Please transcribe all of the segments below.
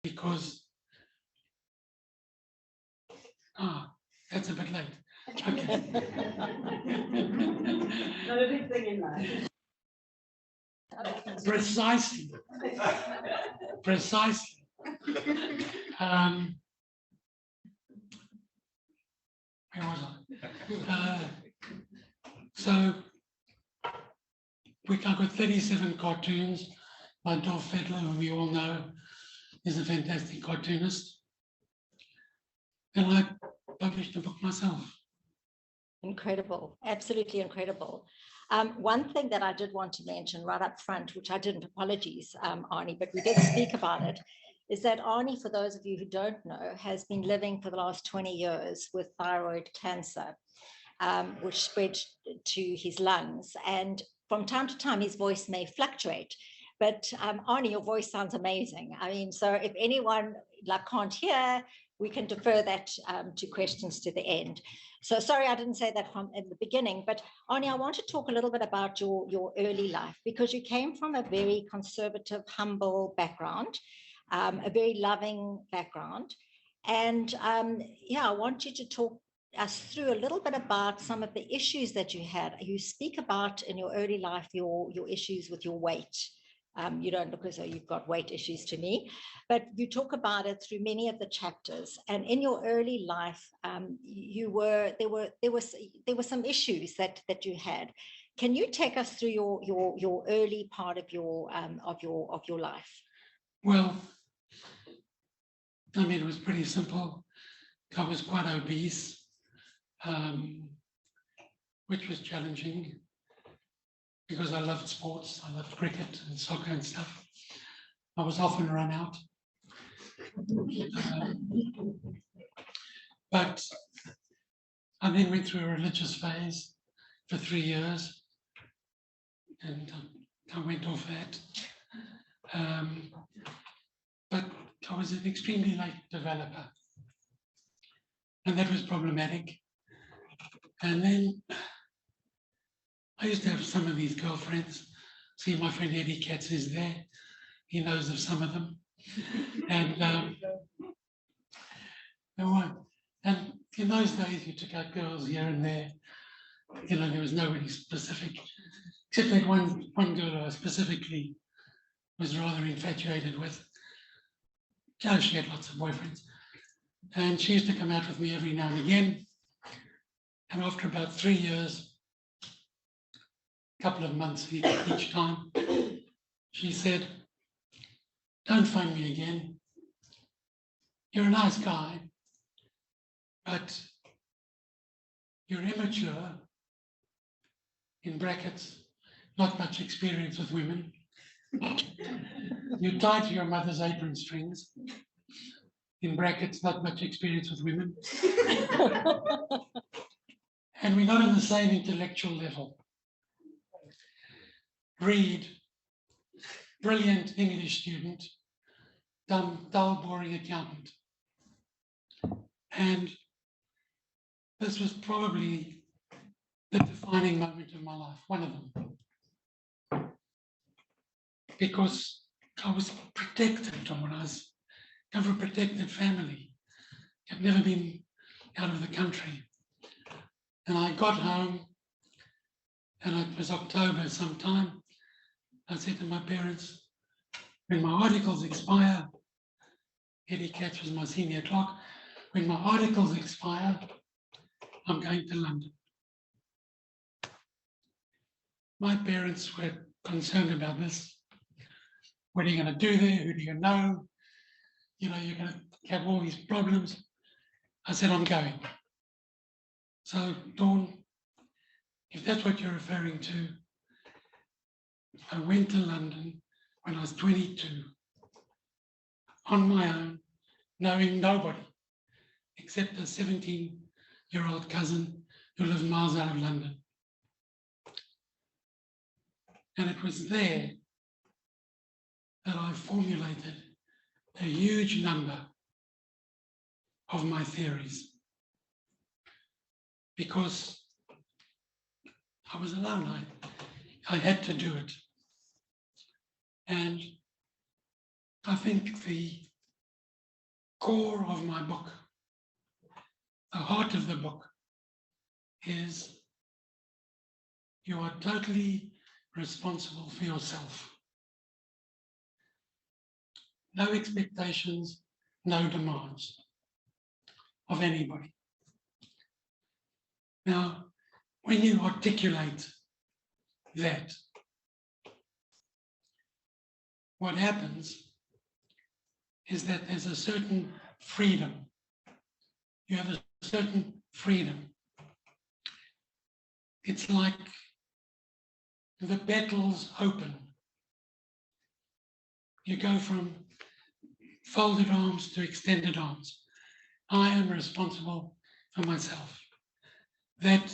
because, that's a bit late. Okay. Not a big thing in life. Precisely. Precisely. Where was I? So I've got 37 cartoons. My Dolph Fiddler, who we all know, is a fantastic cartoonist. And I published a book myself. Incredible, absolutely incredible. One thing that I did want to mention right up front, which I didn't, apologies, Arnie, but we did speak about it, is that Arnie, for those of you who don't know, has been living for the last 20 years with thyroid cancer, which spread to his lungs. And from time to time, his voice may fluctuate. But Arnie, your voice sounds amazing. I mean, so if anyone can't hear, we can defer that to questions to the end. So sorry, I didn't say that from in the beginning, but Arnie, I want to talk a little bit about your early life, because you came from a very conservative, humble background, a very loving background. And yeah, I want you to talk us through a little bit about some of the issues that you had. You speak about in your early life, your issues with your weight. You don't look as though you've got weight issues to me, but you talk about it through many of the chapters. And in your early life, there were some issues that you had. Can you take us through your early part of your life? Well, I mean, it was pretty simple. I was quite obese, which was challenging, because I loved sports. I loved cricket and soccer and stuff. I was often run out. But I then went through a religious phase for 3 years, and I went off that. But I was an extremely late developer, and that was problematic. And then I used to have some of these girlfriends. See, my friend Eddie Katz is there. He knows of some of them. And in those days, you took out girls here and there. You know, there was nobody specific, except that one girl I specifically was rather infatuated with. Yeah, she had lots of boyfriends. And she used to come out with me every now and again. And after about 3 years, a couple of months each time, she said, "Don't phone me again. You're a nice guy, but you're immature, in brackets, not much experience with women. You're tied to your mother's apron strings, in brackets, not much experience with women. And we're not on the same intellectual level. Read, brilliant English student, dumb, dull, boring accountant." And this was probably the defining moment of my life, one of them. Because I was protected, Tom, I come from a protected family. I'd never been out of the country. And I got home, and it was October sometime. I said to my parents, when my articles expire, Eddie Katz was my senior clerk, when my articles expire, I'm going to London. My parents were concerned about this. What are you going to do there? Who do you know? You know, you're going to have all these problems. I said, I'm going. So, Dawn, if that's what you're referring to, I went to London when I was 22, on my own, knowing nobody, except a 17-year-old cousin who lived miles out of London. And it was there that I formulated a huge number of my theories, because I was alone. I had to do it. And I think the core of my book, the heart of the book, is you are totally responsible for yourself. No expectations, no demands of anybody. Now, when you articulate that, what happens is that there's a certain freedom. You have a certain freedom. It's like the battle's open. You go from folded arms to extended arms. I am responsible for myself. That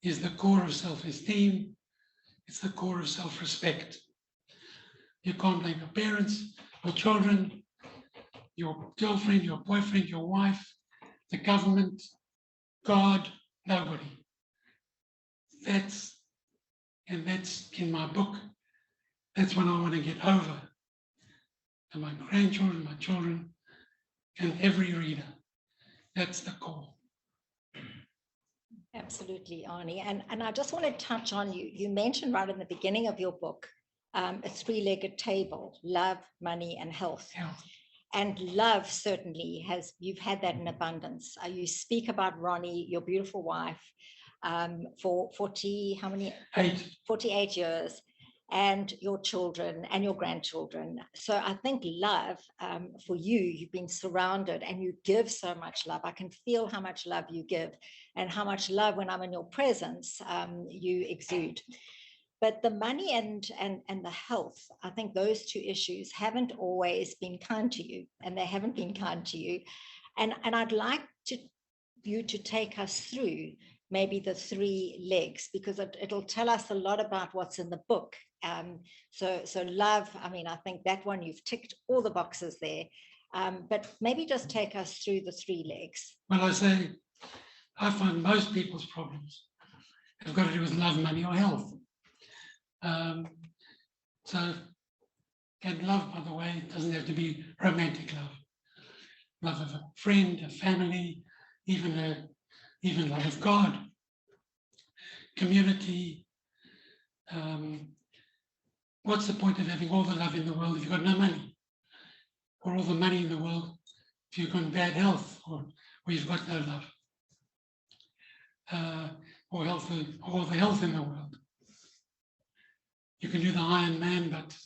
is the core of self-esteem. It's the core of self-respect. You can't blame your parents, your children, your girlfriend, your boyfriend, your wife, the government, God, nobody. That's in my book. That's what I want to get over to my grandchildren, my children, and every reader. That's the core. Absolutely, Arnie. And I just want to touch on you mentioned right in the beginning of your book, a three-legged table: love, money, and health. Yeah. And love certainly you've had that in abundance. You speak about Ronnie, your beautiful wife, for 48 years, and your children and your grandchildren. So I think love, for you've been surrounded and you give so much love. I can feel how much love you give and how much love, when I'm in your presence, you exude. But the money and the health, I think those two issues haven't always been kind to you, and they haven't been kind to you. And I'd like you to take us through maybe the three legs, because it'll tell us a lot about what's in the book. So love, I mean, I think that one you've ticked all the boxes there, but maybe just take us through the three legs. Well, I find most people's problems have got to do with love, money, or health. And love, by the way, doesn't have to be romantic love. Love of a friend, a family, even love of God, community. What's the point of having all the love in the world if you've got no money? Or all the money in the world if you've got bad health, or you've got no love? Or all the health in the world. You can do the Iron Man, but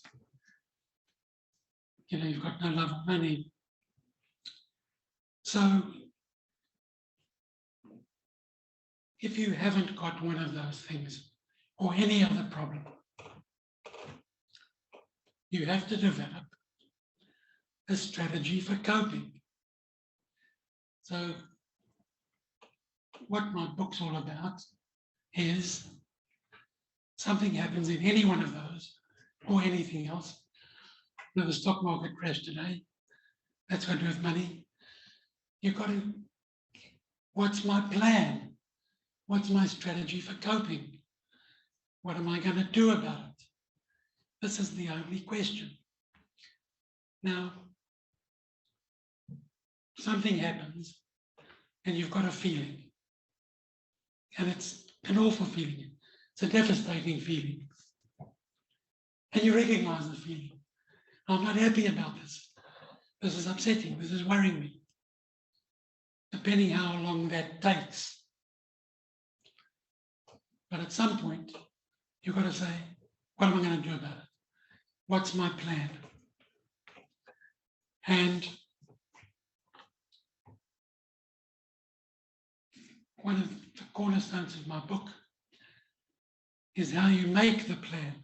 you've got no love or money. So if you haven't got one of those things, or any other problem, you have to develop a strategy for coping. So what my book's all about is something happens in any one of those, or anything else. The stock market crashed today. That's got to do with money. You've got to, what's my plan? What's my strategy for coping? What am I going to do about it? This is the only question. Now, something happens and you've got a feeling. And it's an awful feeling. It's a devastating feeling. And you recognize the feeling. I'm not happy about this. This is upsetting. This is worrying me. Depending how long that takes. But at some point, you've got to say, what am I going to do about it? What's my plan? And one of the cornerstones of my book is how you make the plan.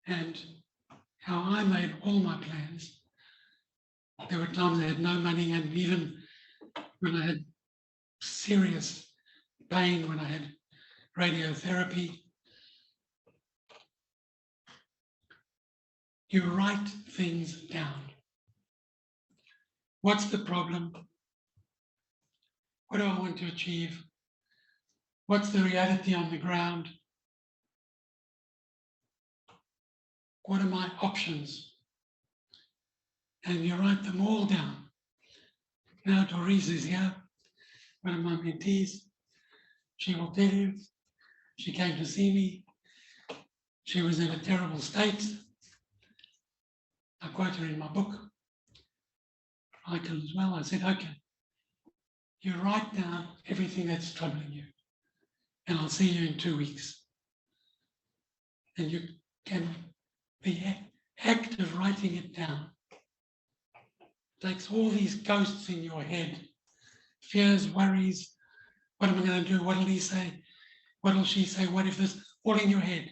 And how I made all my plans. There were times I had no money, and even when I had serious pain, when I had radiotherapy, you write things down. What's the problem? What do I want to achieve? What's the reality on the ground? What are my options? and you write them all down. Now Doris is here, one of my mentees. She will tell you, she came to see me. She was in a terrible state. I quote her in my book. Michael as well. I said, okay, you write down everything that's troubling you, and I'll see you in 2 weeks. And you can, the act of writing it down takes all these ghosts in your head, fears, worries. What am I going to do? What will he say? What will she say? What if this? All in your head.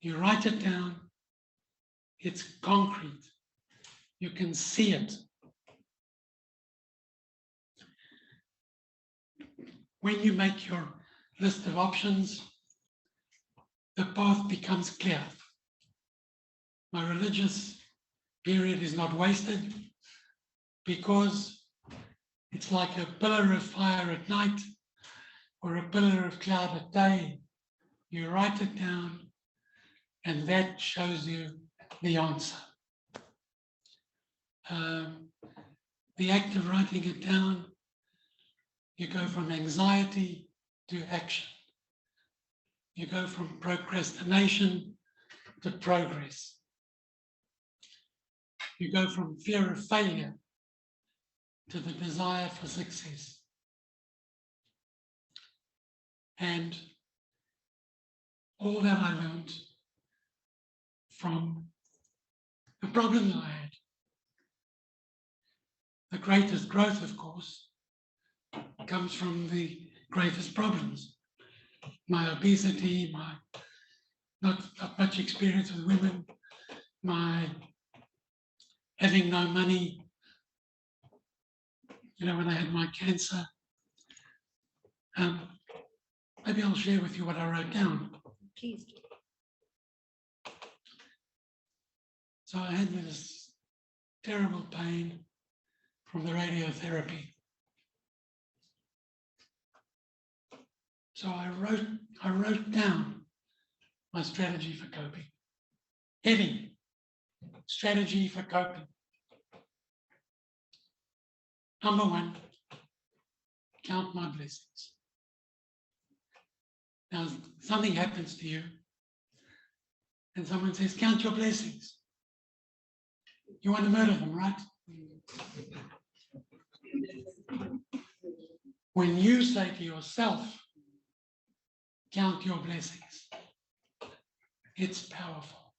You write it down. It's concrete. You can see it. When you make your list of options, the path becomes clear. My religious period is not wasted because it's like a pillar of fire at night or a pillar of cloud at day. You write it down and that shows you the answer. The act of writing it down, you go from anxiety to action. You go from procrastination to progress. You go from fear of failure to the desire for success. And all that I learned from the problems I had. The greatest growth, of course, comes from the greatest problems. My obesity, my not much experience with women, my having no money, when I had my cancer. Maybe I'll share with you what I wrote down. Please. So I had this terrible pain from the radiotherapy. So I wrote down my strategy for coping. Heading, strategy for coping. Number 1, count my blessings. Now, something happens to you and someone says, count your blessings. You want to murder them, right? When you say to yourself, count your blessings, it's powerful.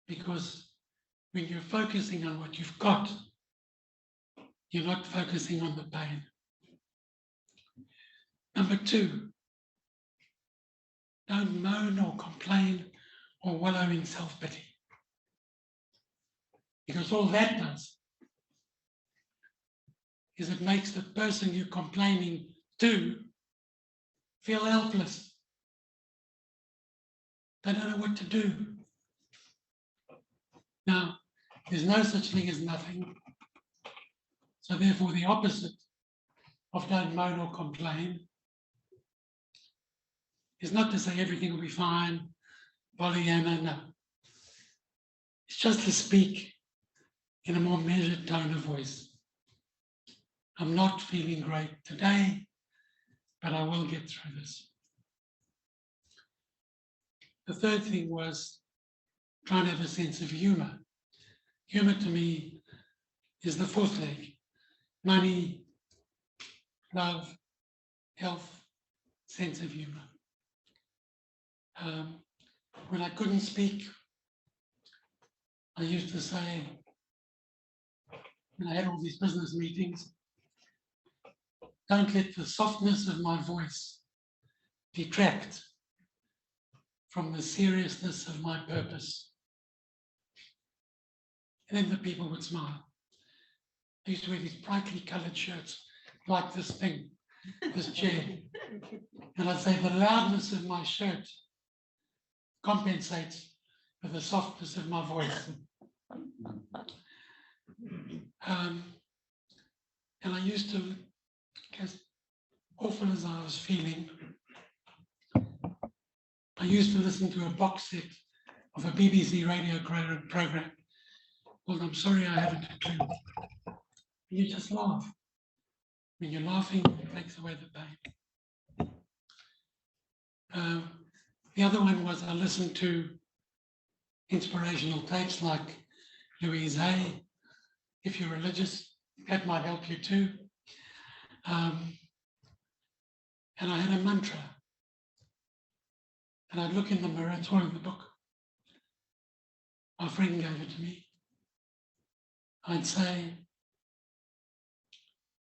Because when you're focusing on what you've got, you're not focusing on the pain. Number 2, don't moan or complain or wallow in self-pity. Because all that does is it makes the person you're complaining to feel helpless. They don't know what to do. Now, there's no such thing as nothing. So therefore, the opposite of don't moan or complain is not to say everything will be fine, Pollyanna, no. It's just to speak in a more measured tone of voice. I'm not feeling great today, but I will get through this. The third thing was trying to have a sense of humor. Humor to me is the 4th leg. Money, love, health, sense of humor. When I couldn't speak, I used to say, when I had all these business meetings, don't let the softness of my voice detract from the seriousness of my purpose. And then the people would smile. I used to wear these brightly colored shirts, like this thing, this chair. And I'd say the loudness of my shirt compensates for the softness of my voice. And I used to, as awful as I was feeling, I used to listen to a box set of a BBC radio program well, I'm sorry, I haven't a clue. You just laugh. When you're laughing, it takes away the pain. The other one was I listened to inspirational tapes like Louise Hay. If you're religious, that might help you too. And I had a mantra. And I'd look in the mirror, it's all in the book. My friend gave it to me. I'd say,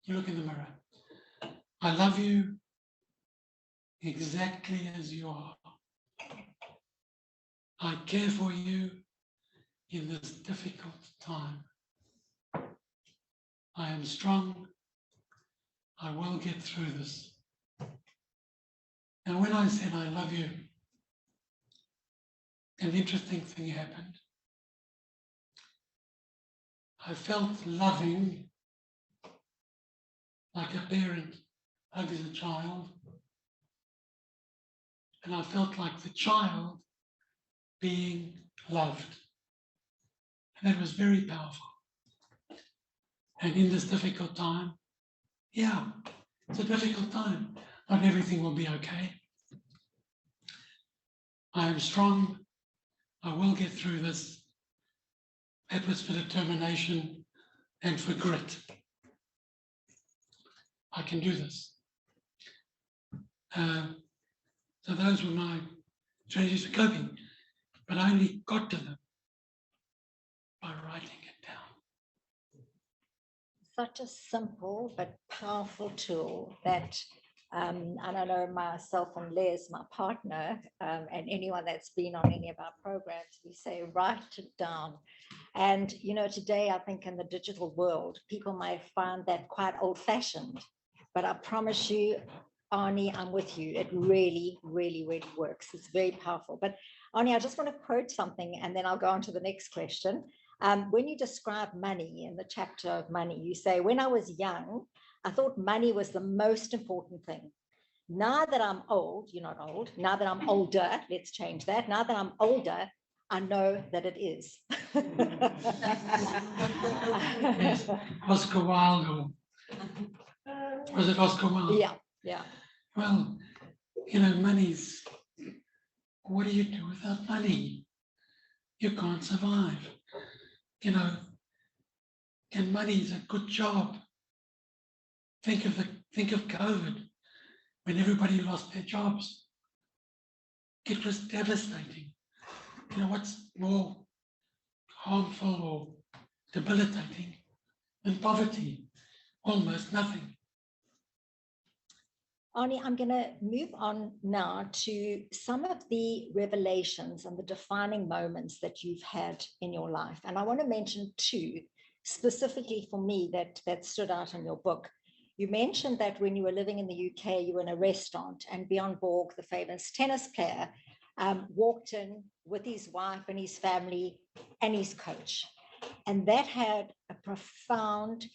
you look in the mirror. I love you exactly as you are. I care for you in this difficult time. I am strong. I will get through this. And when I said I love you, an interesting thing happened. I felt loving like a parent hugs a child. And I felt like the child being loved. And that was very powerful. And in this difficult time, yeah, it's a difficult time. Not everything will be okay. I am strong. I will get through this. That was for determination and for grit. I can do this. So those were my strategies for coping, but I only got to them by writing it down. Such a simple but powerful tool that, and I know myself and Les, my partner, and anyone that's been on any of our programs, we say, write it down. And, you know, today, I think in the digital world, people might find that quite old-fashioned, but I promise you, Arnie, I'm with you. It really, really, really works. It's very powerful. But Arnie, I just want to quote something, and then I'll go on to the next question. When you describe money in the chapter of money, you say, when I was young, I thought money was the most important thing. Now that I'm old, you're not old, now that I'm older, let's change that. Now that I'm older, I know that it is. Yes, Oscar Wilde, or was it Oscar Wilde? Yeah, yeah. Well, you know, money's, what do you do without money? You can't survive. You know, and money is a good job. Think of COVID, when everybody lost their jobs. It was devastating. You know, what's more harmful or debilitating than poverty? Almost nothing. Arnie, I'm going to move on now to some of the revelations and the defining moments that you've had in your life. And I want to mention two specifically for me that stood out in your book. You mentioned that when you were living in the UK, you were in a restaurant and Bjorn Borg, the famous tennis player, walked in with his wife and his family and his coach. And that had a profound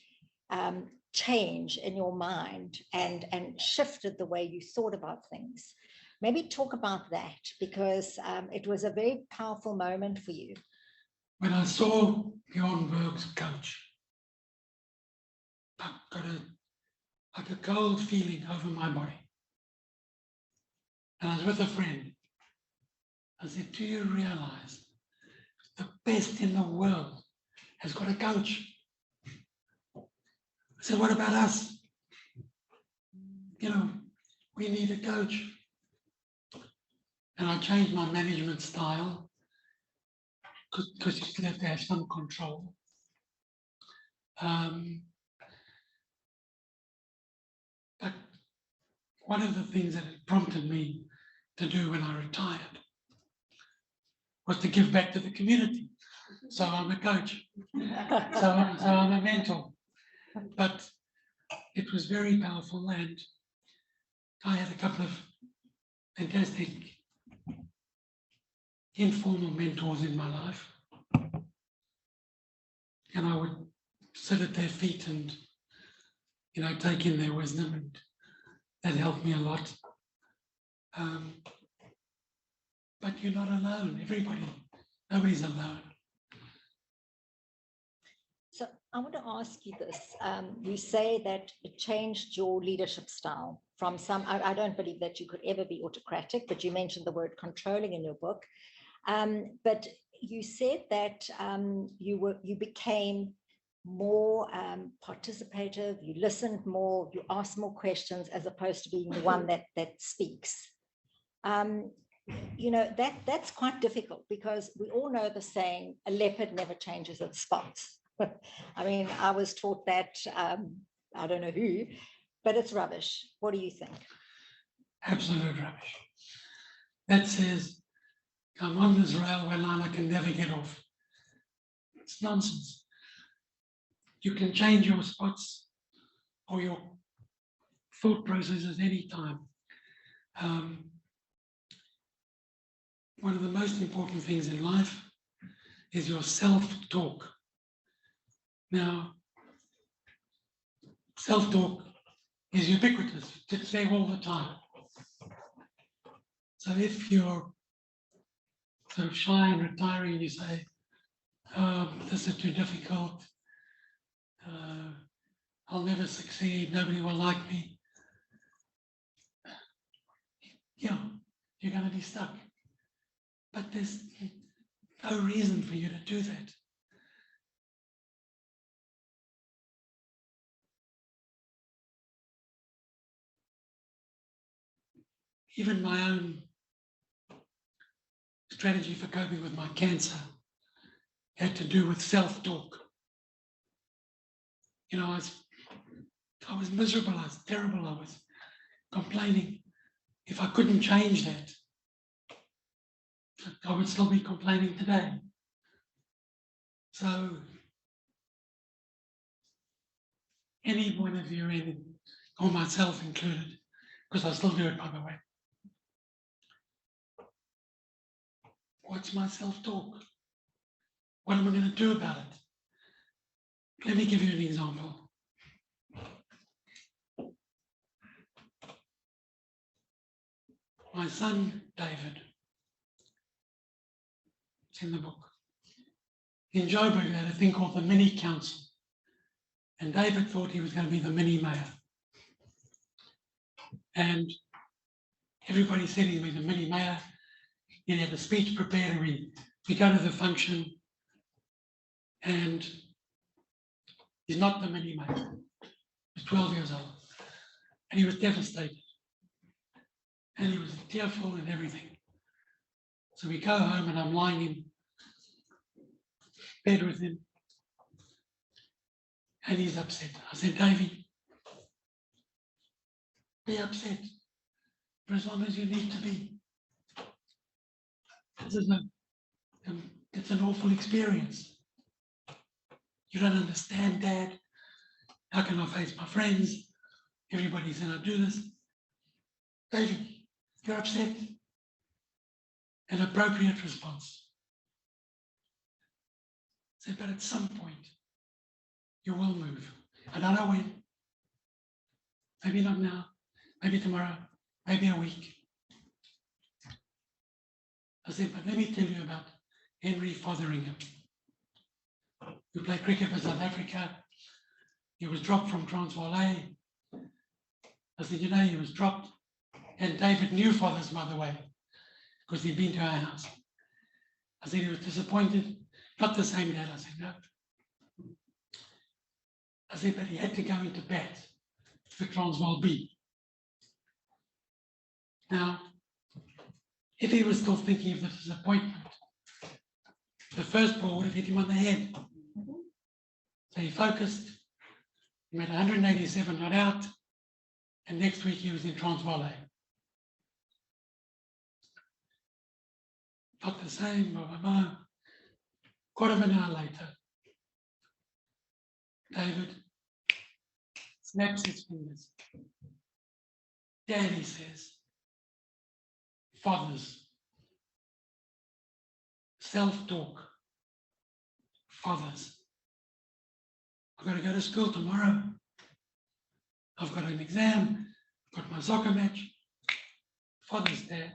change in your mind and shifted the way you thought about things. Maybe talk about that, because it was a very powerful moment for you. When I saw Bjorn Borg's coach, I got like a cold feeling over my body. And I was with a friend. I said, do you realize the best in the world has got a coach? I said, what about us? You know, we need a coach. And I changed my management style because you still have to have some control. But one of the things that it prompted me to do when I retired was to give back to the community. So I'm a coach. So I'm a mentor. But it was very powerful, and I had a couple of fantastic informal mentors in my life. And I would sit at their feet and, you know, take in their wisdom, and that helped me a lot. But you're not alone. Nobody's alone. So I want to ask you this. You say that it changed your leadership style from some, I don't believe that you could ever be autocratic, but you mentioned the word controlling in your book. But you said that you became more participative, you listened more, you asked more questions as opposed to being the one that speaks. You know, that's quite difficult because we all know the saying, a leopard never changes its spots. I mean, I was taught that, I don't know who, but it's rubbish. What do you think? Absolute rubbish. That says, I'm on this railway line, I can never get off. It's nonsense. You can change your spots or your thought processes any time. One of the most important things in life is your self-talk. Now, self-talk is ubiquitous. It's there all the time. So if you're sort of shy and retiring and you say, this is too difficult, I'll never succeed, nobody will like me. Yeah, you're going to be stuck. But there's no reason for you to do that. Even my own strategy for coping with my cancer had to do with self-talk. You know, I was miserable, I was terrible, I was complaining. If I couldn't change that, I would still be complaining today. So, any point of view in, or myself included, because I still do it, by the way. What's my self-talk? What am I going to do about it? Let me give you an example. My son, David, it's in the book. In Joburg, they had a thing called the mini council. And David thought he was going to be the mini mayor. And everybody said he was the mini mayor. He had a speech prepared and we go to the function and he's not the mini mayor. He's 12 years old. And he was devastated. And he was tearful and everything. So we go home and I'm lying in bed with him. And he's upset. I said, Davey, be upset for as long as you need to be. It's an awful experience. You don't understand, Dad. How can I face my friends? Everybody said I do this. David, you're upset. An appropriate response. I said, but at some point, you will move. I don't know when. Maybe not now, maybe tomorrow, maybe a week. I said, but let me tell you about Henry Fotheringham, who played cricket for South Africa. He was dropped from Transvaal A. I said, you know, he was dropped. And David knew Father's, by the way, because he'd been to our house. I said, he was disappointed. Not the same dad. I said, no. I said, but he had to go into bat for Transvaal B. Now, if he was still thinking of the disappointment, the first ball would have hit him on the head. So he focused, he made 187 not out, and next week he was in Transvaal A. Not the same, blah, blah, blah. Quarter of an hour later, David snaps his fingers. Daddy says, fathers, self-talk, fathers. I've got to go to school tomorrow. I've got an exam, I've got my soccer match. Father's Dad.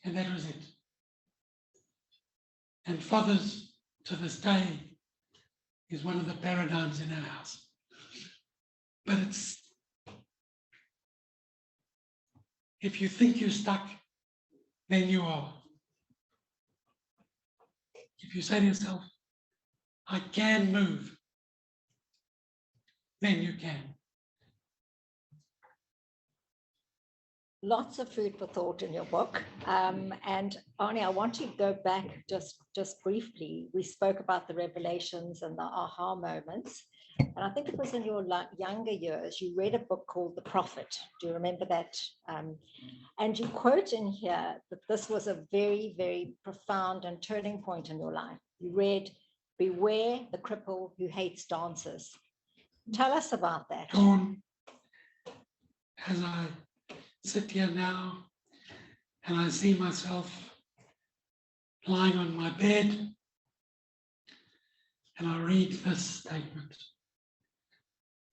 And that was it. And fathers to this day is one of the paradigms in our house. But it's, if you think you're stuck, then you are. If you say to yourself, I can move, then you can. Lots of food for thought in your book. And Arnie, I want to go back just briefly. We spoke about the revelations and the aha moments. And I think it was in your younger years, you read a book called The Prophet. Do you remember that? And you quote in here that this was a very, very profound and turning point in your life. You read, "Beware the cripple who hates dancers." Tell us about that. Dawn, as I sit here now and I see myself lying on my bed and I read this statement.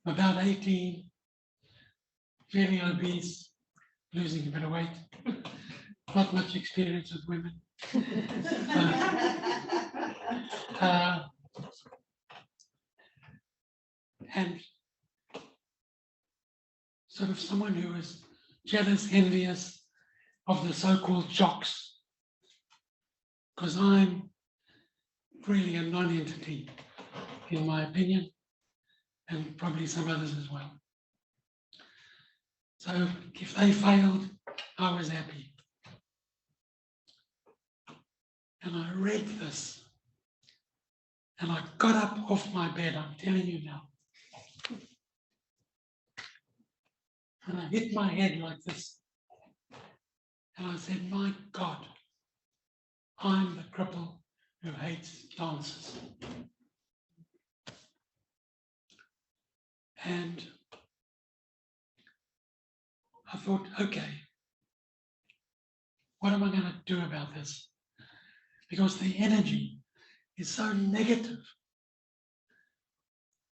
I'm about 18, fairly obese, losing a bit of weight, not much experience with women. And sort of someone who is jealous, envious of the so-called jocks, because I'm really a non-entity, in my opinion, and probably some others as well. So if they failed, I was happy. And I read this, and I got up off my bed, I'm telling you now. And I hit my head like this. And I said, my God, I'm the cripple who hates dancers. And I thought, okay, what am I going to do about this? Because the energy is so negative.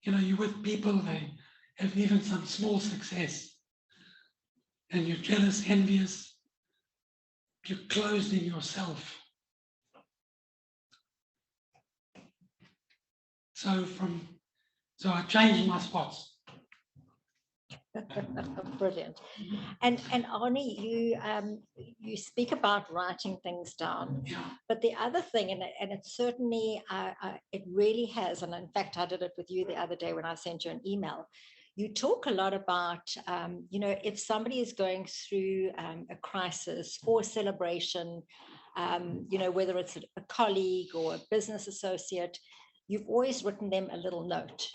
You know, you're with people, they have even some small success, and you're jealous, envious, you're closed in yourself. So I changed my spots. Brilliant. And Arnie, you speak about writing things down, Yeah. but the other thing, and it certainly, it really has, and in fact, I did it with you the other day when I sent you an email. You talk a lot about, you know, if somebody is going through a crisis or a celebration, you know, whether it's a colleague or a business associate, you've always written them a little note.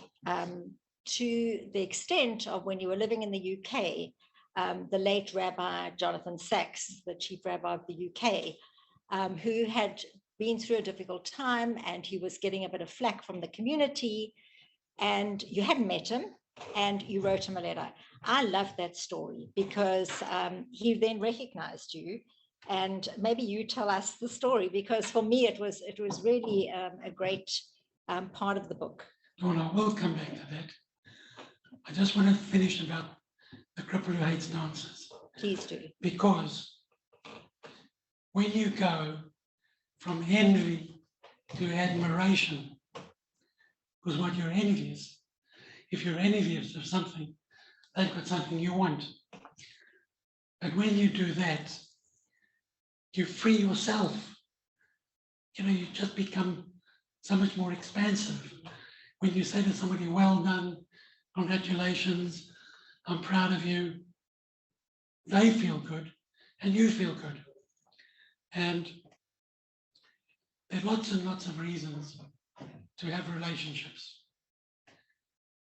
To the extent of when you were living in the UK, the late Rabbi Jonathan Sachs, the chief rabbi of the UK, who had been through a difficult time and he was getting a bit of flack from the community, and you hadn't met him and you wrote him a letter. I love that story because he then recognized you, and maybe you tell us the story, because for me it was really a great part of the book. Dawn, I will come back to that. I just want to finish about the cripple who hates dancers. Please do. Because when you go from envy to admiration, because what you're envious, if you're envious of something, they've got something you want. But when you do that, you free yourself. You know, you just become so much more expansive. When you say to somebody, well done, congratulations, I'm proud of you, they feel good and you feel good. And there are lots and lots of reasons to have relationships.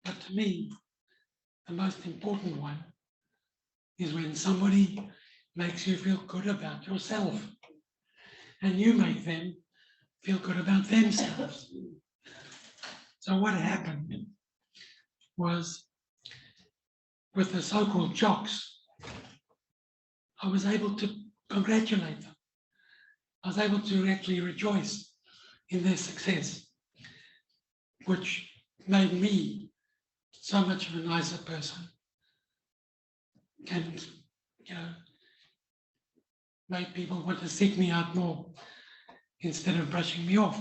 But to me, the most important one is when somebody makes you feel good about yourself and you make them feel good about themselves. So what happened was, with the so-called jocks, I was able to congratulate them. I was able to actually rejoice in their success, which made me so much of a nicer person. And, you know, made people want to seek me out more instead of brushing me off.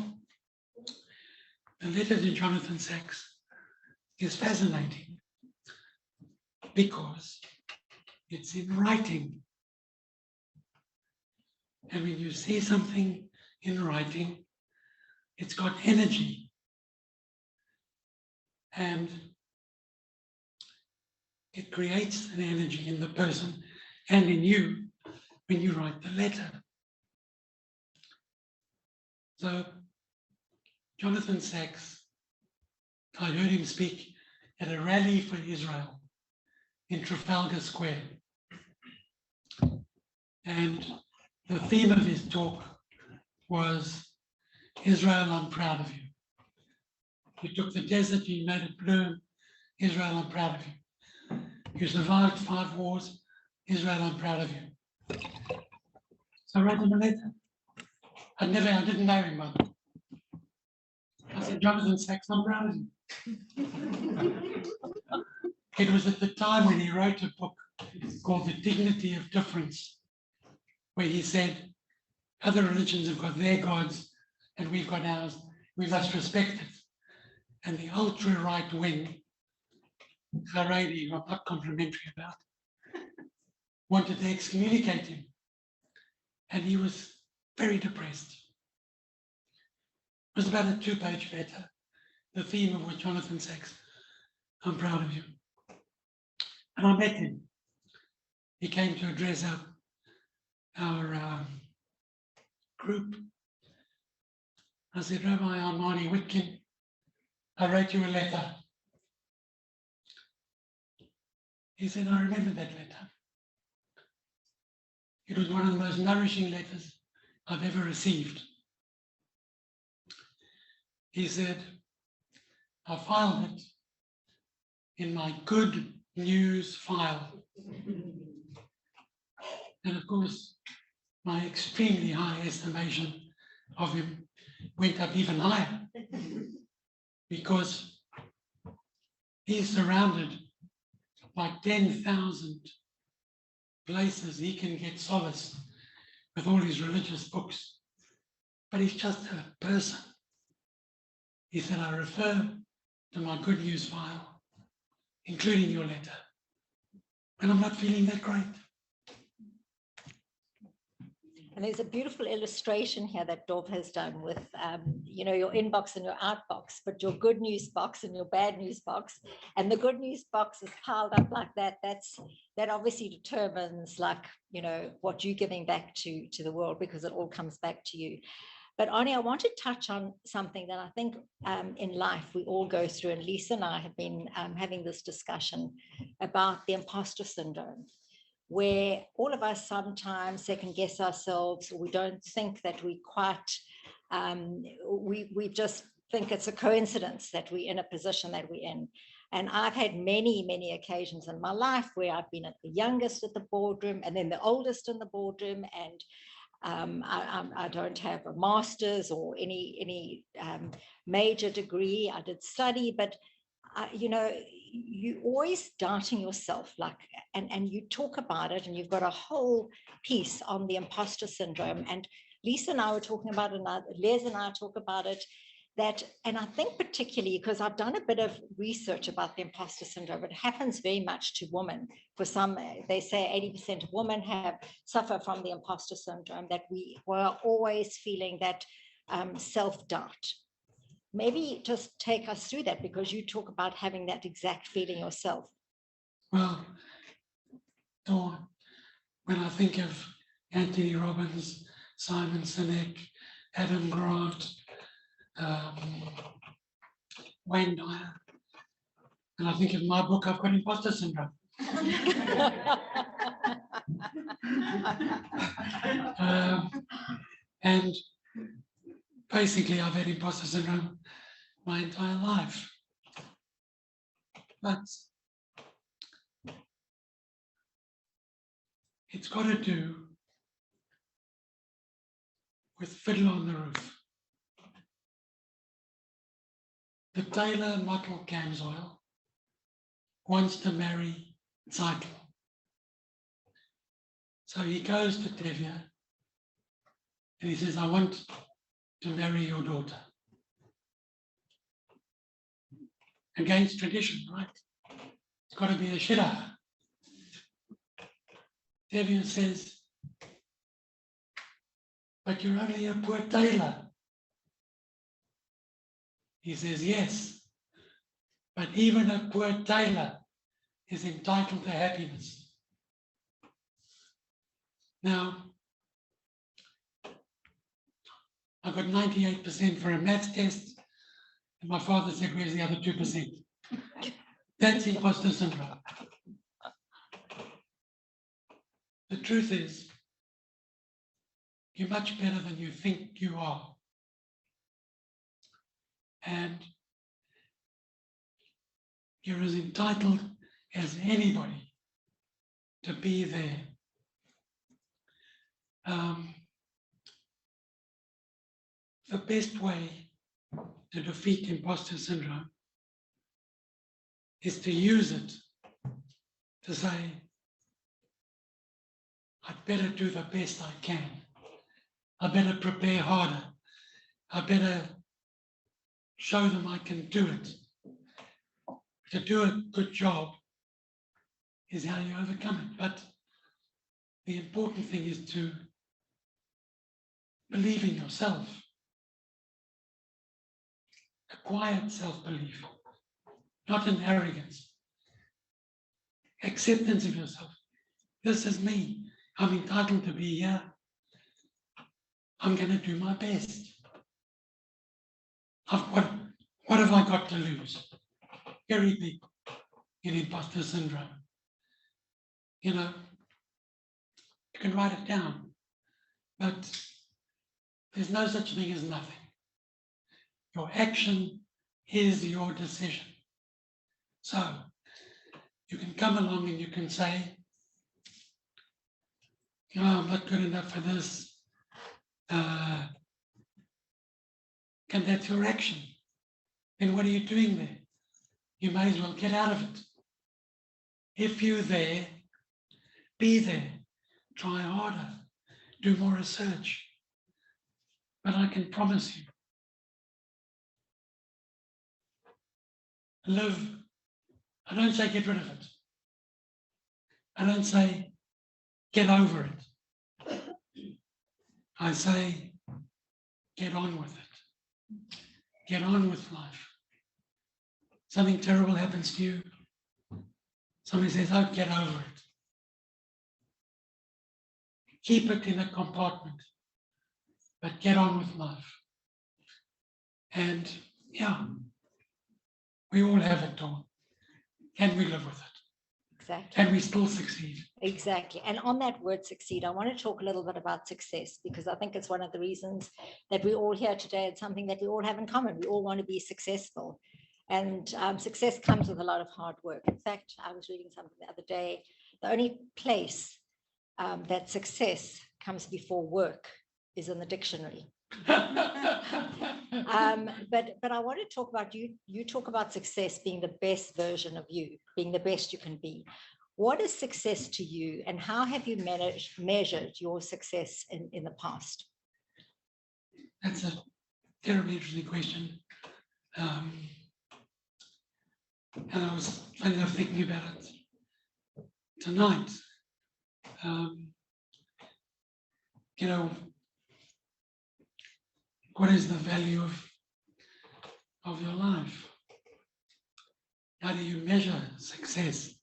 the letter to Jonathan Sacks is fascinating because it's in writing. And when you see something in writing, it's got energy. And it creates an energy in the person and in you when you write the letter. So Jonathan Sacks, I heard him speak at a rally for Israel in Trafalgar Square. And the theme of his talk was, Israel, I'm proud of you. You took the desert, you made it bloom. Israel, I'm proud of you. You survived 5 wars. Israel, I'm proud of you. So I wrote him a letter. I didn't know him, mother. I said, Jonathan Sacks, I'm proud of you. It was at the time when he wrote a book called The Dignity of Difference, where he said, other religions have got their gods and we've got ours. We must respect it. And the ultra-right wing, Haredi, who I'm not complimentary about, wanted to excommunicate him. And he was very depressed. It was about a 2-page letter, the theme of which Jonathan Sacks, I'm proud of you. And I met him. He came to address our group. I said, Rabbi, I'm Arnie Witkin. I wrote you a letter. He said, I remember that letter. It was one of the most nourishing letters I've ever received. He said, I filed it in my good news file. And of course, my extremely high estimation of him went up even higher because he's surrounded by 10,000 places he can get solace with all his religious books. But he's just a person. He said, I refer to my good news file, including your letter. And I'm not feeling that great. And there's a beautiful illustration here that Dov has done with, your inbox and your outbox, but your good news box and your bad news box. And the good news box is piled up like that. That obviously determines, what you're giving back to the world, because it all comes back to you. But Arnie, I want to touch on something that I think in life we all go through. And Lisa and I have been having this discussion about the imposter syndrome, where all of us sometimes second guess ourselves, or we don't think that we quite, we just think it's a coincidence that we're in a position that we're in. And I've had many, many occasions in my life where I've been at the youngest at the boardroom and then the oldest in the boardroom, and I don't have a master's or any major degree. I did study, but you always doubting yourself, and you talk about it, and you've got a whole piece on the imposter syndrome. And Lisa and I were talking about it, Les and I talk about it, and I think particularly because I've done a bit of research about the imposter syndrome, it happens very much to women. For some, they say 80% of women suffer from the imposter syndrome, that we were always feeling that self-doubt. Maybe just take us through that, because you talk about having that exact feeling yourself. Well, Dawn, when I think of Anthony Robbins, Simon Sinek, Adam Grant, Wayne Dyer, and I think of my book, I've got imposter syndrome. And basically, I've had imposter syndrome my entire life. But it's got to do with Fiddler on the Roof. The tailor Mottle Camsoil wants to marry Zytel. So he goes to Tevye and he says, I want to marry your daughter. against tradition, right? It's got to be a shidduch. Devian says, but you're only a poor tailor. He says, yes, but even a poor tailor is entitled to happiness. Now, I got 98% for a maths test, and my father said, where's the other 2%? That's imposter syndrome. The truth is, you're much better than you think you are. And you're as entitled as anybody to be there. The best way to defeat imposter syndrome is to use it to say, I'd better do the best I can. I better prepare harder. I better show them I can do it. To do a good job is how you overcome it. But the important thing is to believe in yourself. A quiet self-belief, not an arrogance. Acceptance of yourself. This is me. I'm entitled to be here. I'm going to do my best. What have I got to lose? Very big in imposter syndrome. You know, you can write it down, but there's no such thing as nothing. Your action is your decision. So you can come along and you can say, you know, I'm not good enough for this. And that's your action. Then what are you doing there? You may as well get out of it. If you're there, be there. Try harder. Do more research. But I can promise you, live. I don't say get rid of it. I don't say get over it. I say get on with it. Get on with life. Something terrible happens to you. Somebody says, oh, get over it. Keep it in a compartment, but get on with life. And yeah, we all have it, Dawn. Can we live with it? Exactly. Can we still succeed? Exactly. And on that word succeed, I want to talk a little bit about success, because I think it's one of the reasons that we're all here today. It's something that we all have in common. We all want to be successful. And success comes with a lot of hard work. In fact, I was reading something the other day. The only place that success comes before work is in the dictionary. But I want to talk about you talk about success being the best version of you, being the best you can be. What is success to you, and how have you measured your success in the past? That's a terribly interesting question. And I was kind of thinking about it tonight. You know, what is the value of your life? How do you measure success?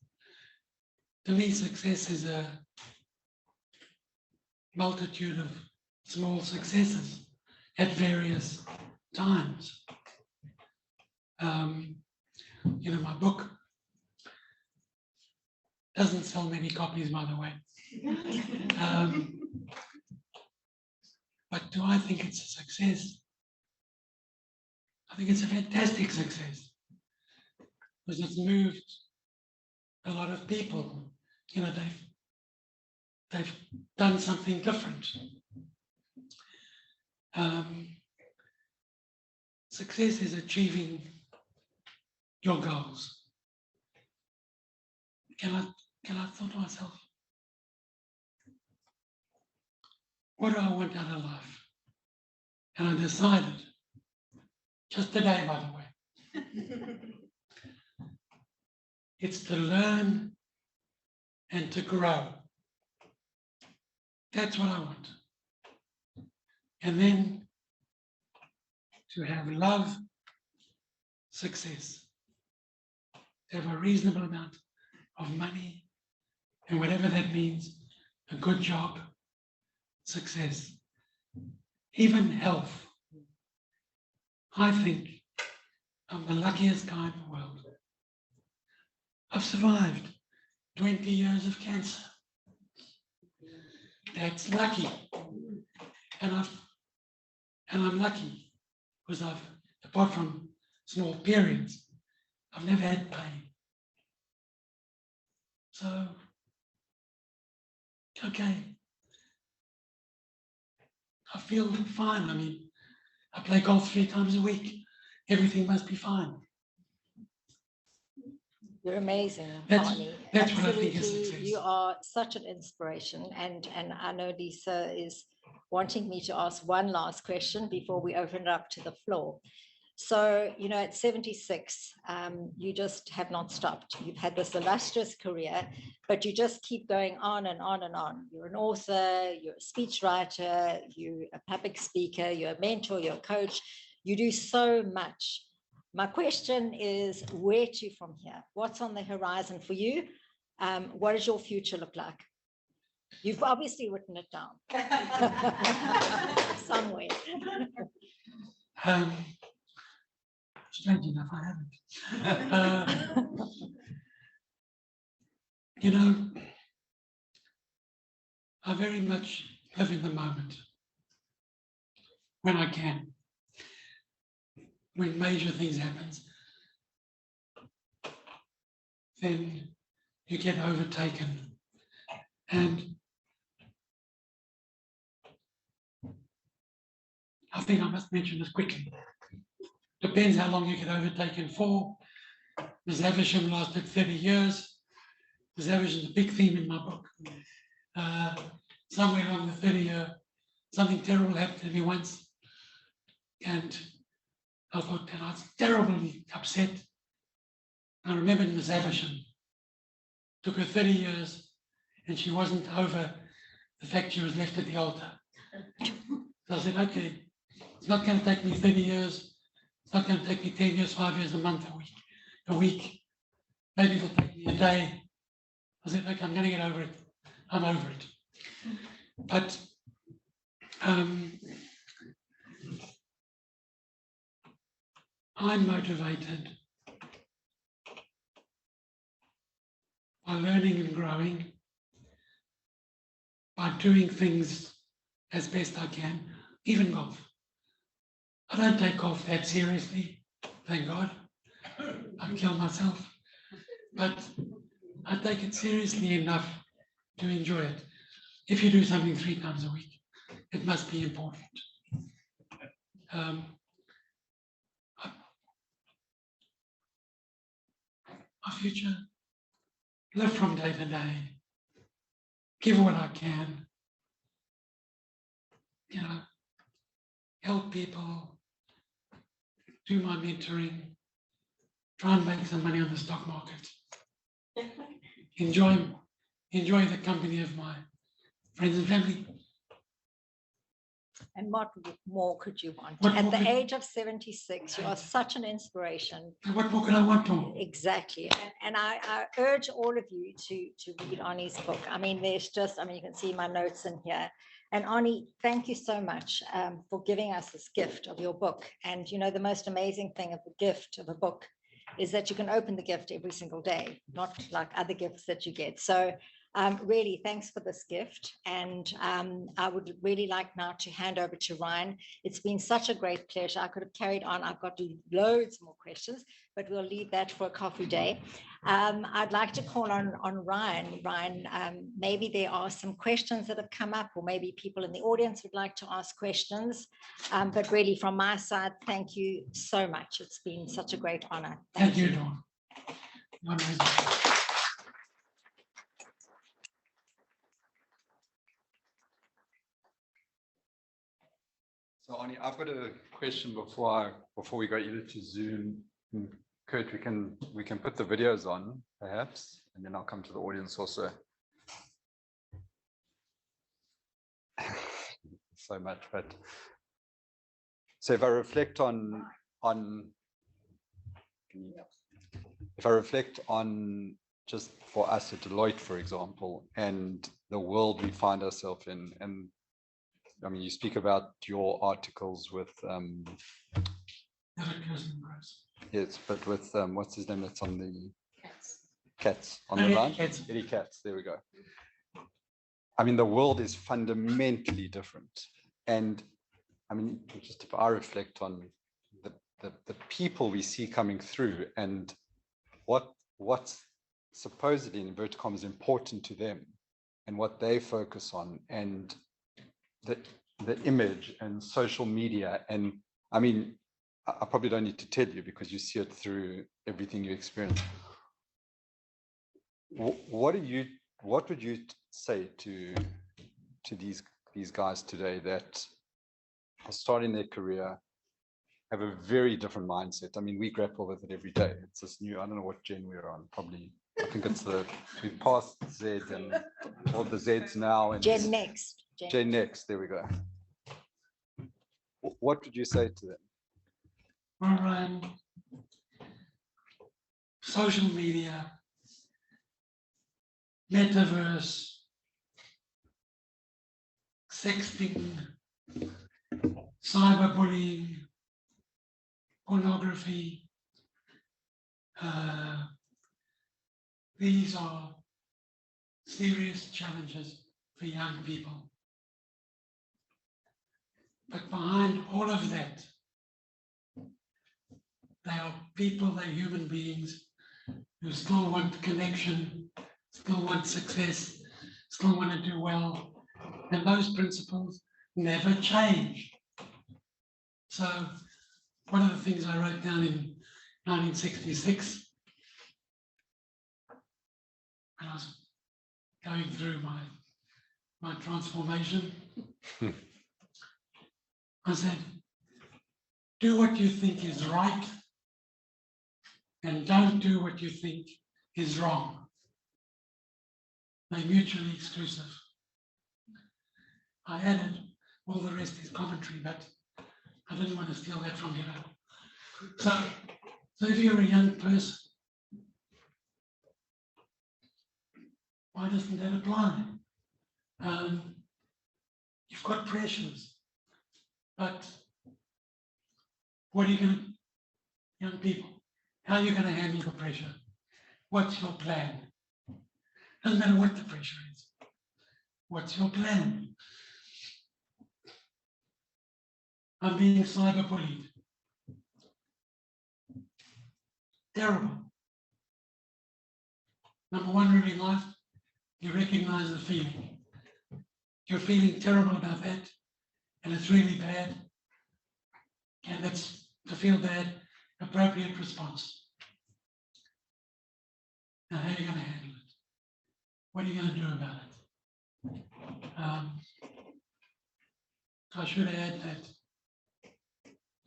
To me, success is a multitude of small successes at various times. You know, my book doesn't sell many copies, by the way. But do I think it's a success? I think it's a fantastic success, because it's moved a lot of people. You know, they've done something different. Success is achieving your goals. Can I thought to myself, what do I want out of life? And I decided, just today, by the way, It's to learn and to grow. That's what I want. And then to have love, success, to have a reasonable amount of money, and whatever that means, a good job, success, even health. I think I'm the luckiest guy in the world. I've survived 20 years of cancer. That's lucky. And I'm lucky because apart from small periods, I've never had pain. So, okay. I feel fine. I mean, I play golf 3 times a week. Everything must be fine. You're amazing, That's Arnie. what I think is Absolutely, success. you are such an inspiration. And I know Lisa is wanting me to ask one last question before we open it up to the floor. So, you know, at 76, you just have not stopped. You've had this illustrious career, but you just keep going on and on and on. You're an author, you're a speechwriter, you're a public speaker, you're a mentor, you're a coach. You do so much. My question is, where to from here? What's on the horizon for you? What does your future look like? You've obviously written it down somewhere. Strange enough, I haven't. You know, I very much live in the moment when I can. When major things happen, then you get overtaken. And I think I must mention this quickly. Depends how long you get overtaken for. Ms. Havisham lasted 30 years. Ms. Havisham is a big theme in my book. Somewhere along the 30-year, something terrible happened to me once. And I thought, and I was terribly upset. I remembered Ms. Havisham. Took her 30 years and she wasn't over the fact she was left at the altar. So I said, okay, it's not going to take me 30 years. It's not going to take me 10 years, 5 years, a month, a week. Maybe it'll take me a day. I said, okay, I'm going to get over it. I'm over it. But I'm motivated by learning and growing, by doing things as best I can, even golf. I don't take golf that seriously, thank God. I'd kill myself. But I take it seriously enough to enjoy it. If you do something 3 times a week, it must be important. My future, live from day to day, give what I can, you know, help people, do my mentoring, try and make some money on the stock market, enjoy the company of my friends and family. And what more could you want? What At more the could- age of 76, you are such an inspiration. What more could I want more? Exactly. And I urge all of you to read Arnie's book. I mean, there's just, I mean, you can see my notes in here. And Arnie, thank you so much for giving us this gift of your book. And, you know, the most amazing thing of the gift of a book is that you can open the gift every single day, not like other gifts that you get. So really, thanks for this gift. And I would really like now to hand over to Ryan. It's been such a great pleasure. I could have carried on. I've got loads more questions, but we'll leave that for a coffee day. I'd like to call on Ryan. Ryan, maybe there are some questions that have come up, or maybe people in the audience would like to ask questions. But really, from my side, thank you so much. It's been such a great honor. Thank you, Dawn. You're amazing. So Arnie, I've got a question before we go either to Zoom Kurt, we can put the videos on perhaps, and then I'll come to the audience also. So much, but so if I reflect on just for us at Deloitte, for example, and the world we find ourselves in, and I mean, you speak about your articles with yes, but with what's his name that's on the Cats on the line? Eddie Katz, there we go. I mean, the world is fundamentally different. And I mean, just if I reflect on the people we see coming through and what's supposedly in inverted commas important to them and what they focus on and the image and social media. And I mean, I probably don't need to tell you because you see it through everything you experience. What would you say to these guys today that are starting their career, have a very different mindset? I mean, we grapple with it every day. It's this new, I don't know what gen we're on, probably, I think it's we've passed Z and all the Zs now. And Gen next. Gen next, there we go. What would you say to them? Well, social media, metaverse, sexting, cyberbullying, pornography. These are serious challenges for young people. But behind all of that, they are people, they're human beings who still want connection, still want success, still want to do well. And those principles never change. So one of the things I wrote down in 1966, when I was going through my transformation, I said, do what you think is right and don't do what you think is wrong. They're mutually exclusive. I added, all the rest is commentary, but I didn't want to steal that from you. So if you're a young person, why doesn't that apply? You've got pressures, but what are you going to, young people, how are you going to handle the pressure? What's your plan? Doesn't matter what the pressure is. What's your plan? I'm being cyberbullied. Terrible. Number one rule in life, you recognize the feeling. You're feeling terrible about that, and it's really bad. And that's, to feel bad, appropriate response. Now, how are you going to handle it? What are you going to do about it? I should add that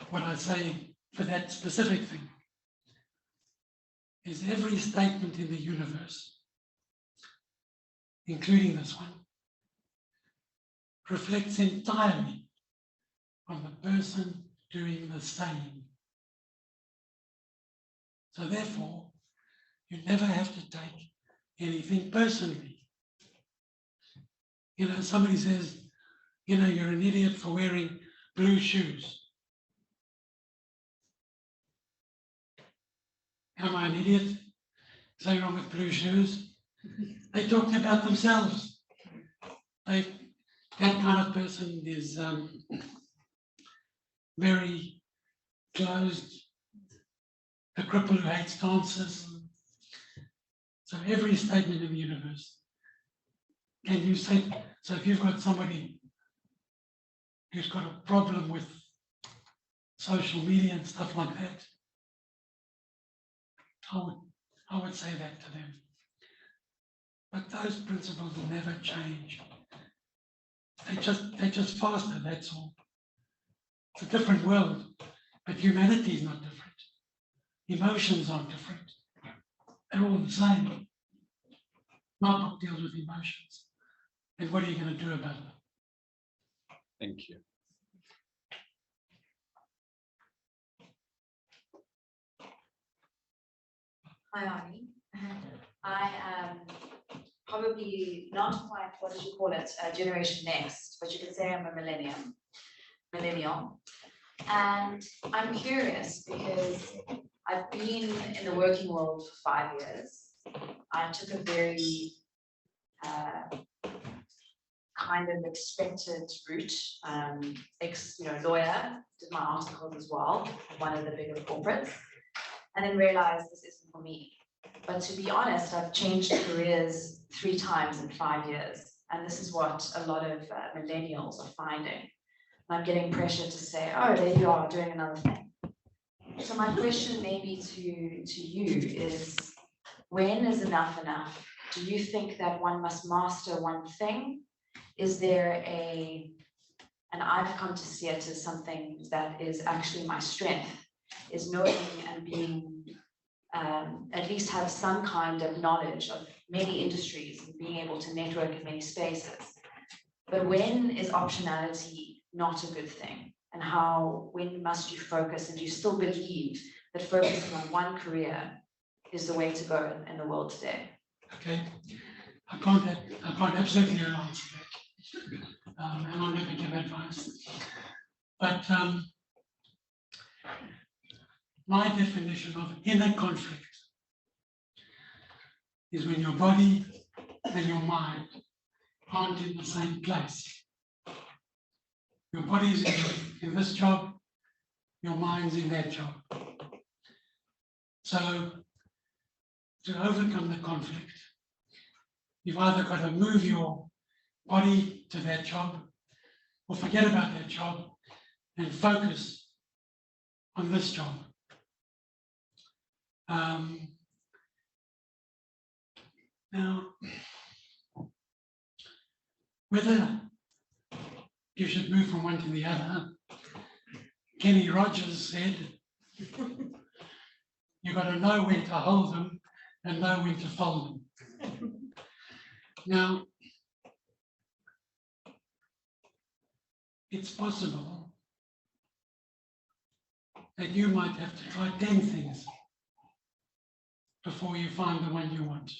what I say for that specific thing is every statement in the universe, including this one, reflects entirely on the person doing the same. So therefore, you never have to take anything personally. You know, somebody says, you know, you're an idiot for wearing blue shoes. Am I an idiot? Something wrong with blue shoes? They talked about themselves. That kind of person is very closed, a cripple who hates dancers. So every statement in the universe, can you say, so if you've got somebody who's got a problem with social media and stuff like that, I would say that to them. But those principles will never change. They're just faster, that's all. It's a different world, but humanity is not different. emotions are different. They're all the same. My book deals with emotions. And what are you going to do about it? Thank you. Hi, Arnie. I am probably not quite, what did you call it, Generation Next, but you could say I'm a millennial. And I'm curious because I've been in the working world for 5 years. I took a very kind of expected route, lawyer, did my articles as well, one of the bigger corporates, and then realized this isn't for me. But to be honest, I've changed careers 3 times in 5 years. And this is what a lot of millennials are finding. I'm getting pressure to say, oh, there you are doing another thing. So my question maybe to you is, when is enough enough? Do you think that one must master one thing? Is there and I've come to see it as something that is actually my strength, is knowing and being, at least have some kind of knowledge of many industries and being able to network in many spaces. But when is optionality not a good thing? And when must you focus? And do you still believe that focusing on one career is the way to go in the world today? Okay, I can't absolutely answer that. And I'll never give advice. But my definition of inner conflict is when your body and your mind aren't in the same place. Your body's in this job, your mind's in that job. So to overcome the conflict, you've either got to move your body to that job or forget about that job and focus on this job. Now, whether you should move from one to the other, Kenny Rogers said, you've got to know when to hold them and know when to fold them. Now, it's possible that you might have to try 10 things before you find the one you want.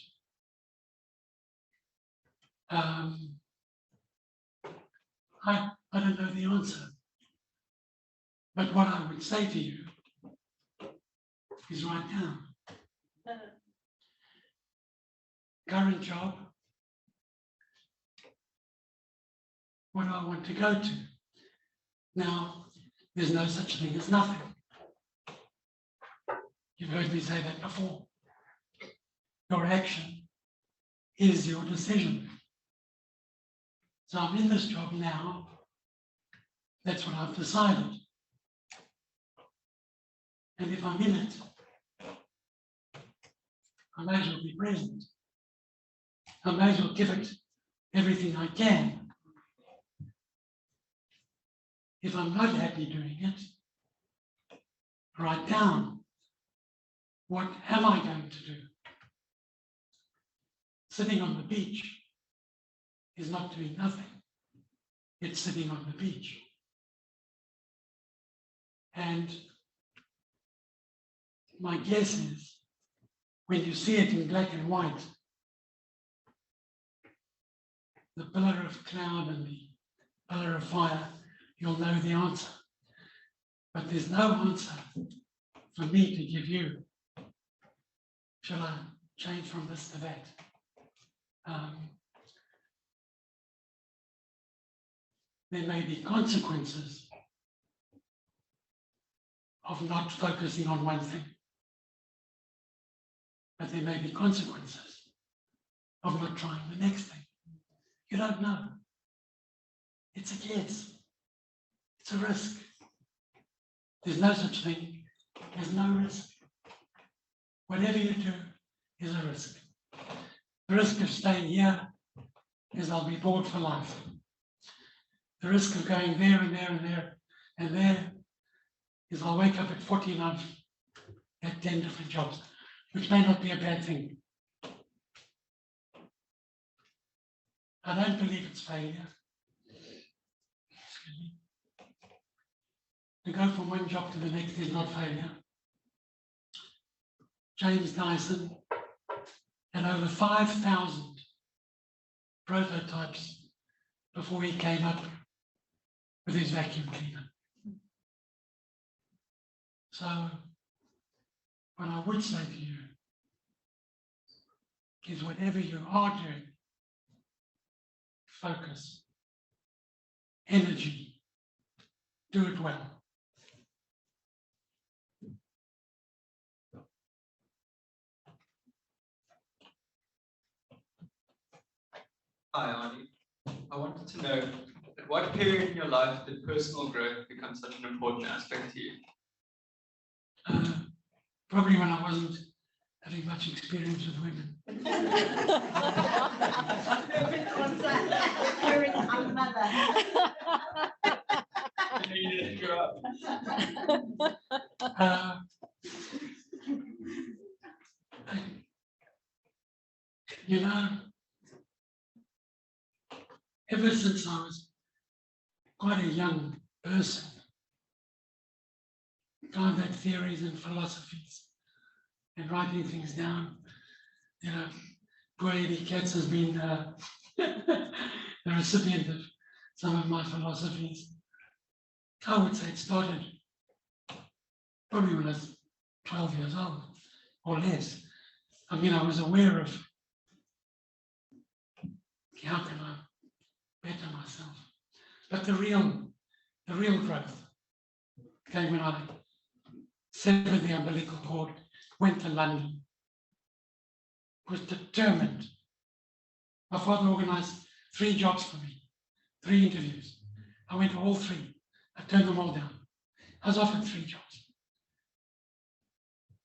I don't know the answer, but what I would say to you is write down. Current job, what do I want to go to? Now, there's no such thing as nothing. You've heard me say that before. Your action is your decision. So I'm in this job now. That's what I've decided. And if I'm in it, I may as well be present. I may as well give it everything I can. If I'm not happy doing it, write down, what am I going to do? Sitting on the beach is not doing nothing. It's sitting on the beach. And my guess is, when you see it in black and white, the pillar of cloud and the pillar of fire, you'll know the answer. But there's no answer for me to give you. Shall I change from this to that? There may be consequences of not focusing on one thing, but there may be consequences of not trying the next thing. You don't know. It's a guess. It's a risk. There's no such thing as no risk. Whatever you do is a risk. The risk of staying here is I'll be bored for life. The risk of going there and there and there and there is I'll wake up at 40 and I've at 10 different jobs, which may not be a bad thing. I don't believe it's failure. Excuse me. To go from one job to the next is not failure. James Dyson had over 5,000 prototypes before he came up with his vacuum cleaner. So, what I would say to you is whatever you are doing, focus, energy, do it well. Hi, Arnie. I wanted to know, at what period in your life did personal growth become such an important aspect to you? Probably when I wasn't having much experience with women. I know you didn't grow up. You know, ever since I was quite a young person, kind of theories and philosophies and writing things down. You know, poor Eddie Katz has been the recipient of some of my philosophies. I would say it started probably when I was 12 years old or less. I mean, I was aware of how can I better myself. But the real growth came when I severed the umbilical cord, went to London, was determined. My father organized 3 jobs for me, 3 interviews. I went to all 3. I turned them all down. I was offered 3 jobs.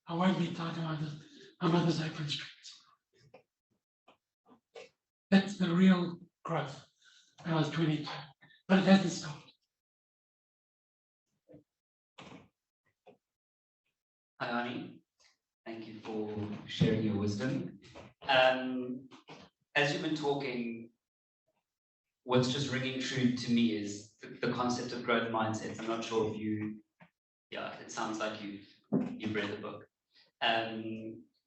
I won't be tied to my mother's apron strings. That's the real growth when I was 22, but it hasn't stopped. Hi, Arnie. Thank you for sharing your wisdom. As you've been talking, what's just ringing true to me is the concept of growth mindsets. I'm not sure if it sounds like you've read the book.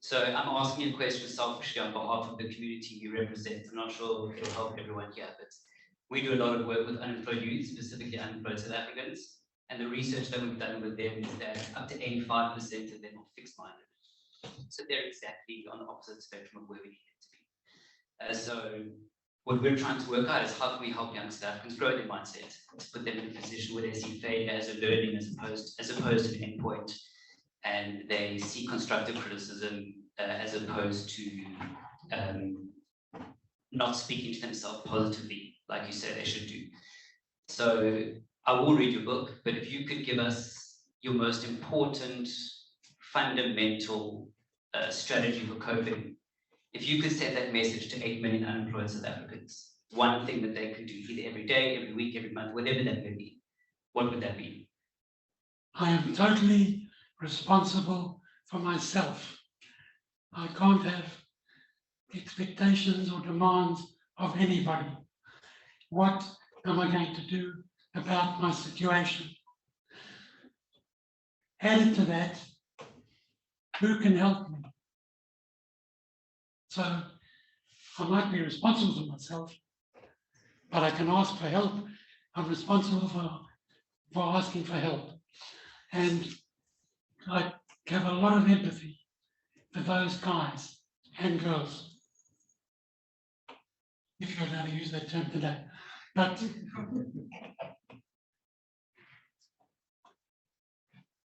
So I'm asking you a question selfishly on behalf of the community you represent. I'm not sure if it'll help everyone here, but we do a lot of work with unemployed youth, specifically unemployed South Africans. And the research that we've done with them is that up to 85% of them are fixed-minded. So they're exactly on the opposite spectrum of where we need it to be. So what we're trying to work out is how can we help young South Africans grow their mindset, to put them in a position where they see failure as a learning as opposed to an endpoint, and they see constructive criticism as opposed to not speaking to themselves positively, like you say they should do. So I will read your book, but if you could give us your most important fundamental strategy for coping, if you could send that message to 8 million unemployed South Africans, one thing that they could do either every day, every week, every month, whatever that may be, what would that be? I am totally responsible for myself. I can't have expectations or demands of anybody. What am I going to do about my situation? Added to that, who can help me? So I might be responsible for myself, but I can ask for help. I'm responsible for asking for help. And I have a lot of empathy for those guys and girls, if you're allowed to use that term today. But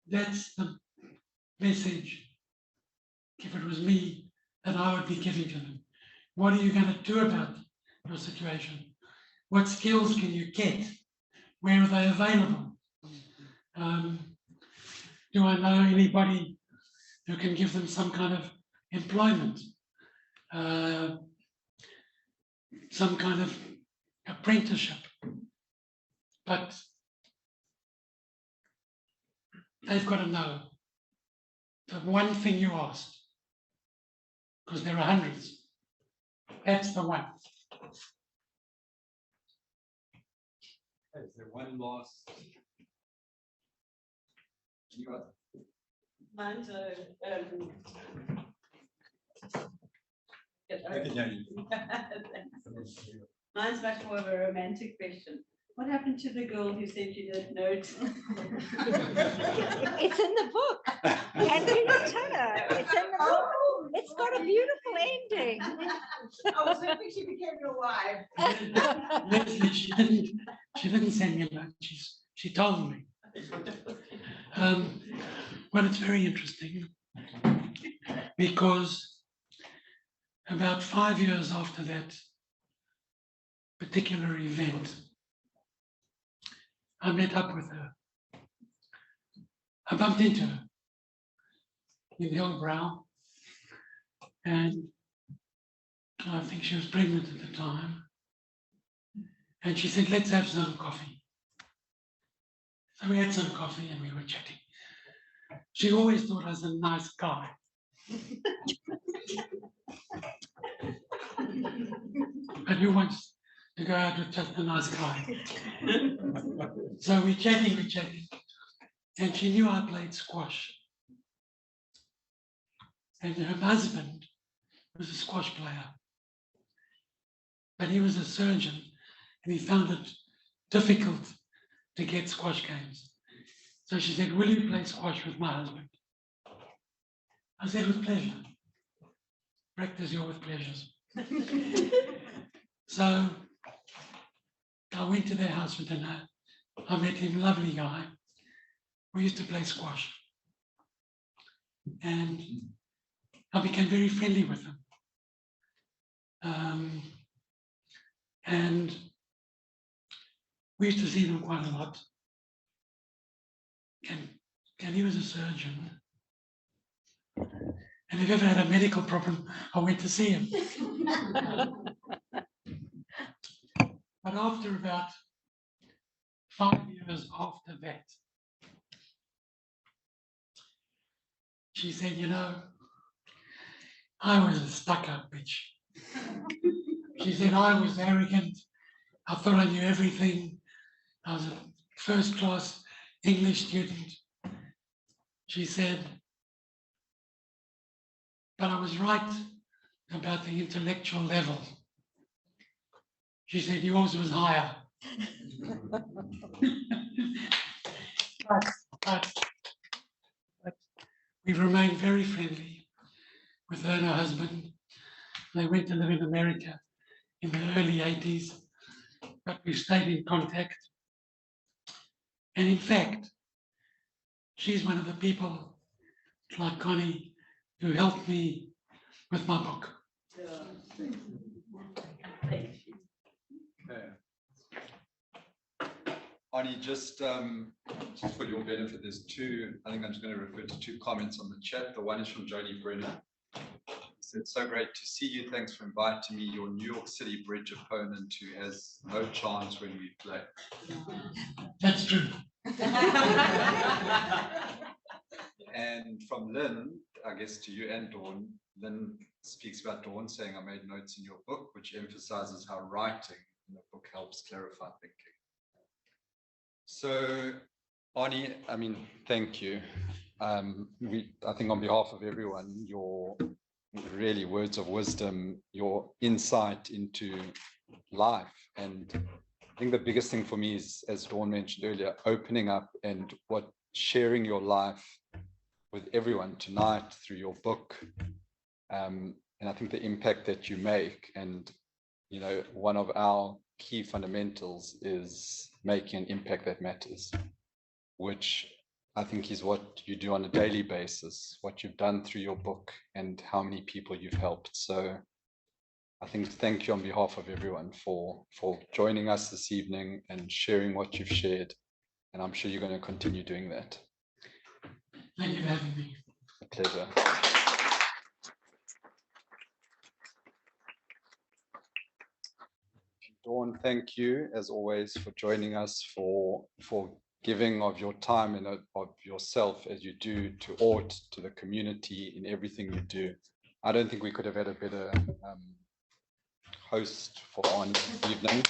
that's the message, if it was me, that I would be giving to them. What are you going to do about your situation? What skills can you get? Where are they available? Do I know anybody who can give them some kind of employment? Some kind of apprenticeship? But they've got to know the one thing you asked, because there are hundreds. That's the one. Is there one last? You got Mine's a, I can hear you. mine's much more of a romantic question. What happened to the girl who sent you that note? It's in the book. Andrea Turner. It's in the book. It's got a beautiful ending. I was hoping she became your wife. Leslie, she didn't send me a note. She told me. Well, it's very interesting because about 5 years after that particular event, I met up with her. I bumped into her in Hillbrow, and I think she was pregnant at the time. And she said, let's have some coffee. So we had some coffee and we were chatting. She always thought I was a nice guy. But who wants to go out with just a nice guy? So we're chatting. And she knew I played squash. And her husband was a squash player. But he was a surgeon and he found it difficult to get squash games. So she said, will you play squash with my husband? I said, with pleasure. Practice your with pleasures. So I went to their house for dinner. I met him, lovely guy. We used to play squash. And I became very friendly with him. And we used to see them quite a lot. And he was a surgeon. And if I ever had a medical problem, I went to see him. But after about 5 years after that, she said, you know, I was a stuck-up bitch. She said, I was arrogant. I thought I knew everything. I was a first-class English student. She said, but I was right about the intellectual level. She said, yours was higher. but we've remained very friendly with her and her husband. They went to live in America in the early 80s, but we stayed in contact. And in fact, she's one of the people, like Connie, who helped me with my book. Arnie, just for your benefit, there's two, I think I'm just going to refer to two comments on the chat. The one is from Jodie Brenner. It's so great to see you. Thanks for inviting me, your New York City bridge opponent who has no chance when we play. That's true. And from Lynn, I guess to you and Dawn, Lynn speaks about Dawn saying, I made notes in your book, which emphasizes how writing in the book helps clarify thinking. So, Arnie, I mean, thank you. I think on behalf of everyone, your really words of wisdom, your insight into life. And I think the biggest thing for me is, as Dawn mentioned earlier, opening up and sharing your life with everyone tonight through your book. And I think the impact that you make, and, you know, one of our key fundamentals is making an impact that matters, which I think is what you do on a daily basis, what you've done through your book and how many people you've helped. So I think thank you on behalf of everyone for joining us this evening and sharing what you've shared. And I'm sure you're going to continue doing that. Thank you for having me. A pleasure. Dawn, thank you as always for joining us, for giving of your time and of yourself as you do to ORT, to the community, in everything you do. I don't think we could have had a better host for Arnie this evening.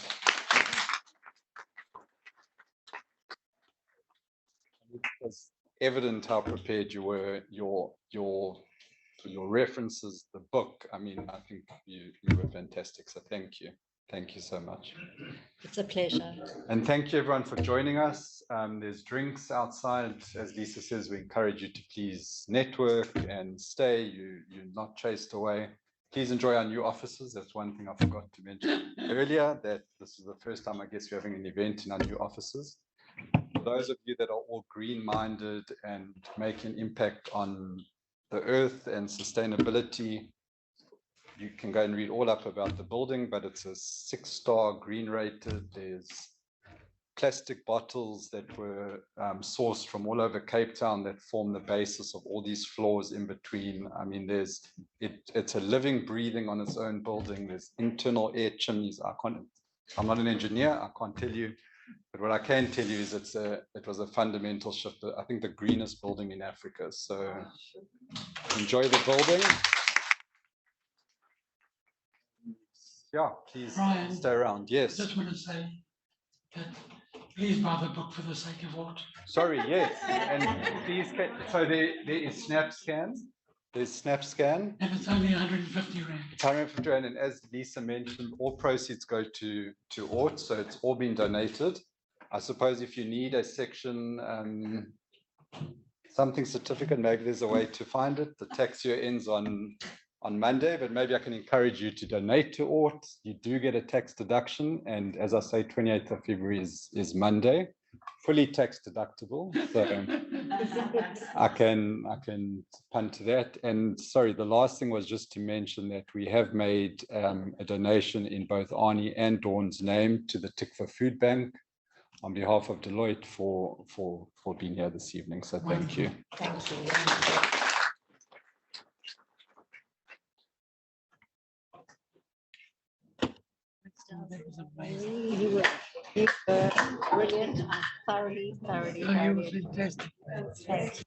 It was evident how prepared you were, your references, the book. I mean, I think you were fantastic. So thank you. Thank you so much. It's a pleasure. And thank you everyone for joining us. There's drinks outside. As Lisa says, we encourage you to please network and stay. You're not chased away. Please enjoy our new offices. That's one thing I forgot to mention earlier, that this is the first time I guess we're having an event in our new offices. For those of you that are all green-minded and make an impact on the earth and sustainability, you can go and read all up about the building, but it's a 6-star green rated. There's plastic bottles that were sourced from all over Cape Town that form the basis of all these floors in between. I mean, it's a living, breathing on its own building. There's internal air chimneys. I'm not an engineer, I can't tell you, but what I can tell you is it was a fundamental shift. I think the greenest building in Africa. So enjoy the building. Yeah, please Brian, stay around. Yes. I just want to say that please buy the book for the sake of what. Sorry, yes. And please, so there is snap scans. There's snap scan. And it's only 150 rand. It's 150 rand. And as Lisa mentioned, all proceeds go to ORT. So it's all been donated. I suppose if you need a section, something certificate, maybe there's a way to find it. The tax year ends on Monday, but maybe I can encourage you to donate to ORT. You do get a tax deduction, and as I say, 28th of February is Monday, fully tax deductible. So I can punt to that. And sorry, the last thing was just to mention that we have made a donation in both Arnie and Dawn's name to the Tick for Food Bank on behalf of Deloitte for being here this evening. So thank you. Thank you. That was amazing. You were brilliant. I thoroughly. Oh, you were fantastic. Thank you.